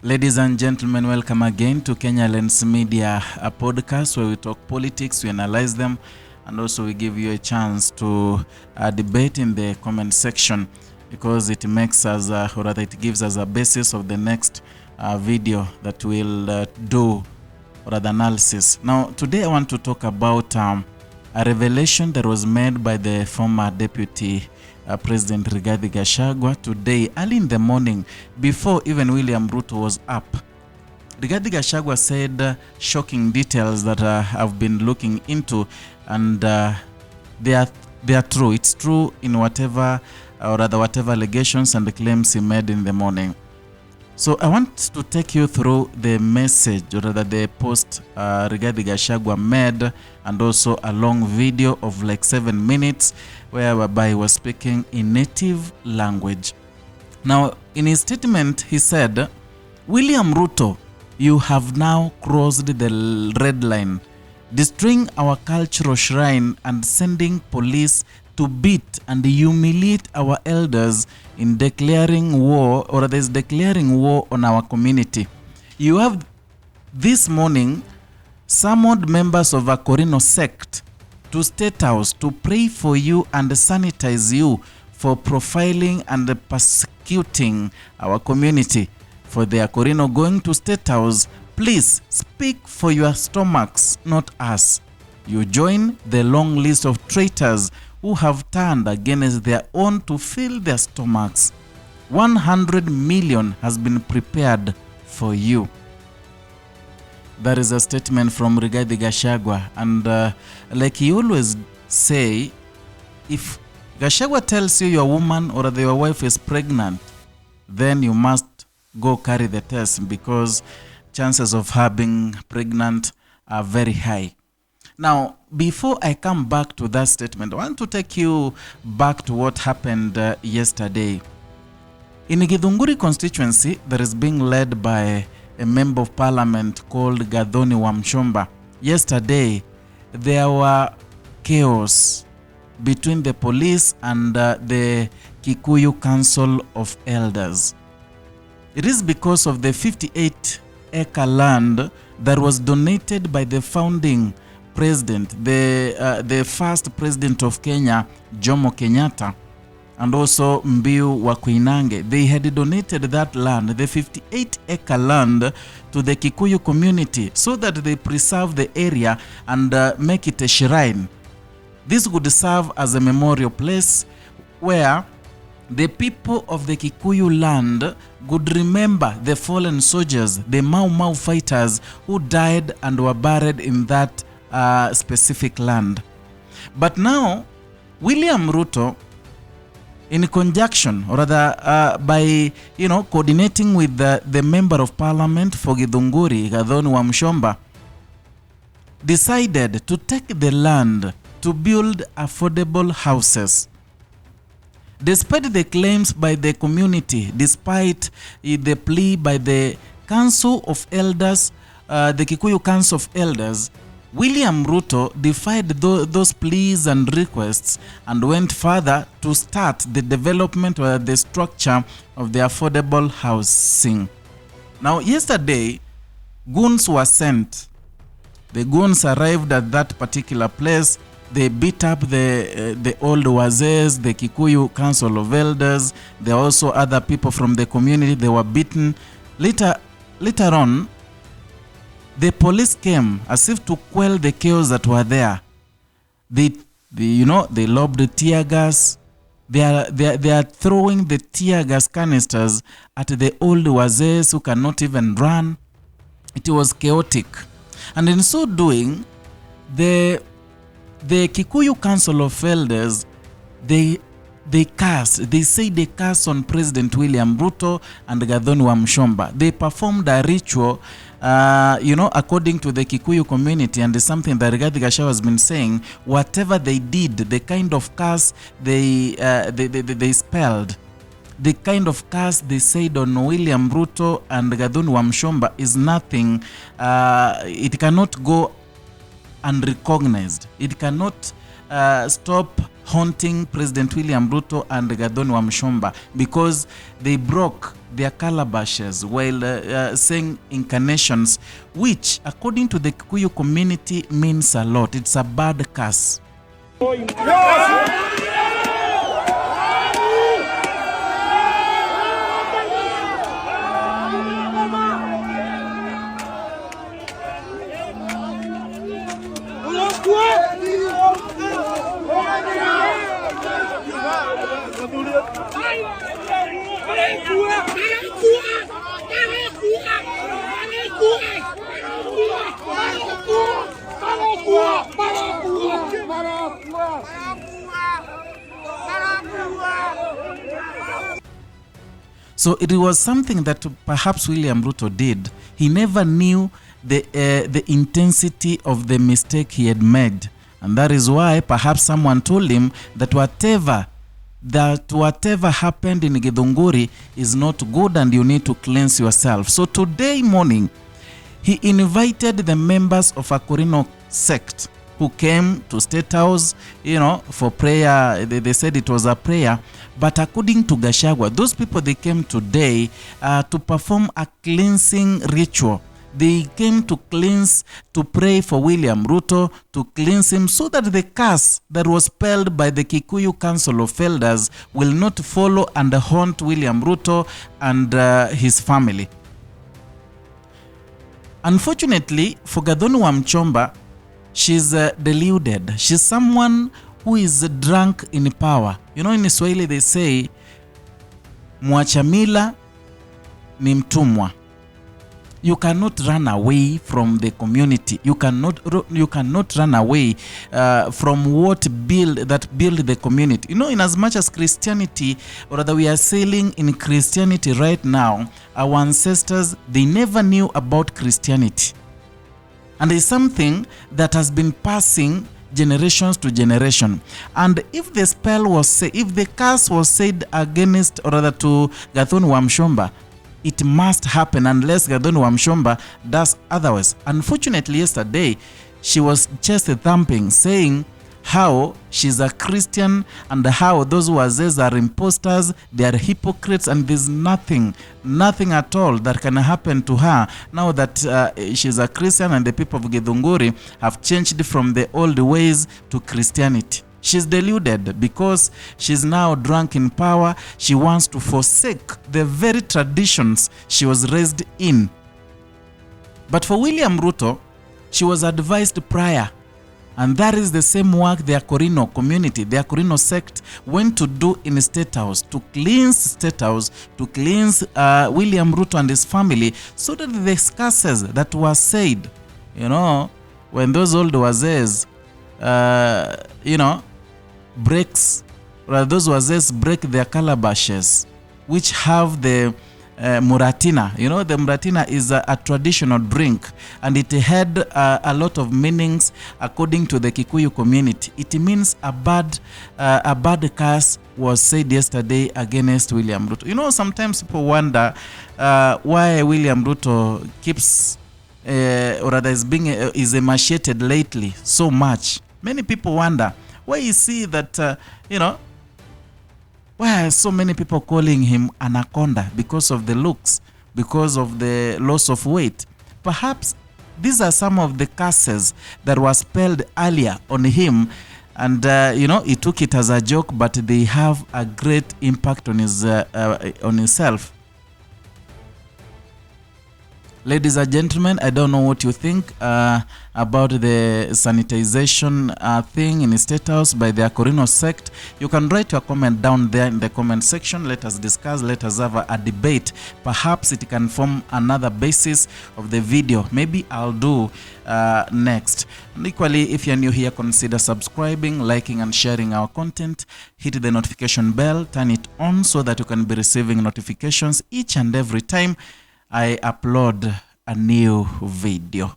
Ladies and gentlemen, welcome again to Kenya Lens Media, a podcast where we talk politics, we analyze them, and also we give you a chance to debate in the comment section because it makes us, or rather it gives us a basis of the next video that we'll do, or rather analysis. Now, today I want to talk about a revelation that was made by the former deputy President Rigathi Gachagua today, early in the morning, before even William Ruto was up. Rigathi Gachagua said shocking details that I've been looking into, and they are true. It's true in whatever, or rather whatever allegations and claims he made in the morning. So I want to take you through the message, or rather the post Rigathi Gachagua made, and also a long video of like 7 minutes whereby he was speaking in native language. Now, in his statement, he said, "William Ruto, you have now crossed the red line, destroying our cultural shrine and sending police to beat and humiliate our elders in declaring war, or there's declaring war on our community. You have this morning summoned members of a Corino sect to State House to pray for you and sanitize you for profiling and persecuting our community. For the Corino going to State House, please speak for your stomachs, not us. You join the long list of traitors who have turned against their own to fill their stomachs. 100 million has been prepared for you." That is a statement from Rigathi Gachagua. And like he always say, if Gachagua tells you your woman or your wife is pregnant, then you must go carry the test, because chances of her being pregnant are very high. Now, before I come back to that statement, I want to take you back to what happened yesterday. In Githunguri constituency, that is being led by a member of parliament called Gathoni Wamshomba. Yesterday, there were chaos between the police and the Kikuyu Council of Elders. It is because of the 58-acre land that was donated by the founding president, the first president of Kenya, Jomo Kenyatta, and also Mbiu wa Koinange. They had donated that land, the 58-acre land, to the Kikuyu community so that they preserve the area and make it a shrine. This would serve as a memorial place where the people of the Kikuyu land would remember the fallen soldiers, the Mau Mau fighters who died and were buried in that specific land. But now, William Ruto, in conjunction, or rather by coordinating with the member of parliament for Githunguri, Gathoni Wamshomba, decided to take the land to build affordable houses. Despite the claims by the community, despite the plea by the Council of Elders, the Kikuyu Council of Elders, William Ruto defied those pleas and requests and went further to start the development or the structure of the affordable housing. Now, yesterday, goons were sent. The goons arrived at that particular place. They beat up the old wazes, the Kikuyu Council of Elders. There are also other people from the community. They were beaten. Later on, the police came as if to quell the chaos that were there. They lobbed the tear gas. They are throwing the tear gas canisters at the old wazes who cannot even run. It was chaotic, and in so doing, the Kikuyu Council of Elders, they cursed. They say they cursed on President William Ruto and Gathoni Wamshomba. They performed a ritual, according to the Kikuyu community, and it's something that Rigathi Gachagua has been saying. Whatever they did, the kind of curse they spelled, the kind of curse they said on William Ruto and Gathoni Wamshomba is nothing. It cannot go unrecognized. It cannot stop haunting President William Ruto and Gathoni Wamshomba because they broke their calabashes while saying incarnations, which according to the Kikuyu community means a lot. It's a bad curse. So it was something that perhaps William Ruto did. He never knew the intensity of the mistake he had made. And that is why perhaps someone told him that whatever happened in Githunguri is not good and you need to cleanse yourself. So today morning, he invited the members of a Korino sect who came to State House, for prayer. They said it was a prayer. But according to Gachagua, those people, they came today to perform a cleansing ritual. They came to cleanse, to pray for William Ruto, to cleanse him so that the curse that was spelled by the Kikuyu Council of Elders will not follow and haunt William Ruto and his family. Unfortunately, for Gathoni Wamshomba, she's deluded. She's someone who is drunk in power. In Swahili they say, mwachamila ni mtumwa. You cannot run away from the community. You cannot run away from what build the community. In as much as Christianity, or rather we are sailing in Christianity right now, our ancestors, they never knew about Christianity. And it's something that has been passing generations to generation. And if the spell was if the curse was said against, or rather to Gathoni Wamshomba, it must happen unless Gathoni Wamshomba does otherwise. Unfortunately, yesterday, she was chest thumping, saying how she's a Christian and how those who are imposters, they are hypocrites, and there's nothing at all that can happen to her now that she's a Christian and the people of Githunguri have changed from the old ways to Christianity. She's deluded because she's now drunk in power. She wants to forsake the very traditions she was raised in. But for William Ruto, she was advised prior. And that is the same work the Korino community, the Korino sect went to do in State House, to cleanse State House, to cleanse William Ruto and his family, so that the curses that were said, when those old wazees, breaks, or those wazes break their calabashes, which have the muratina. The muratina is a traditional drink, and it had a lot of meanings according to the Kikuyu community. It means a bad curse was said yesterday against William Ruto. Sometimes people wonder why William Ruto keeps, or rather is emaciated lately so much. Many people wonder why you see that, why are so many people calling him Anaconda? Because of the looks, because of the loss of weight. Perhaps these are some of the curses that were spelled earlier on him, and he took it as a joke, but they have a great impact on himself. Ladies and gentlemen, I don't know what you think about the sanitization thing in the State House by the Korino sect. You can write your comment down there in the comment section. Let us discuss, let us have a debate. Perhaps it can form another basis of the video. Maybe I'll do next. And equally, if you're new here, consider subscribing, liking and sharing our content. Hit the notification bell, turn it on so that you can be receiving notifications each and every time I upload a new video.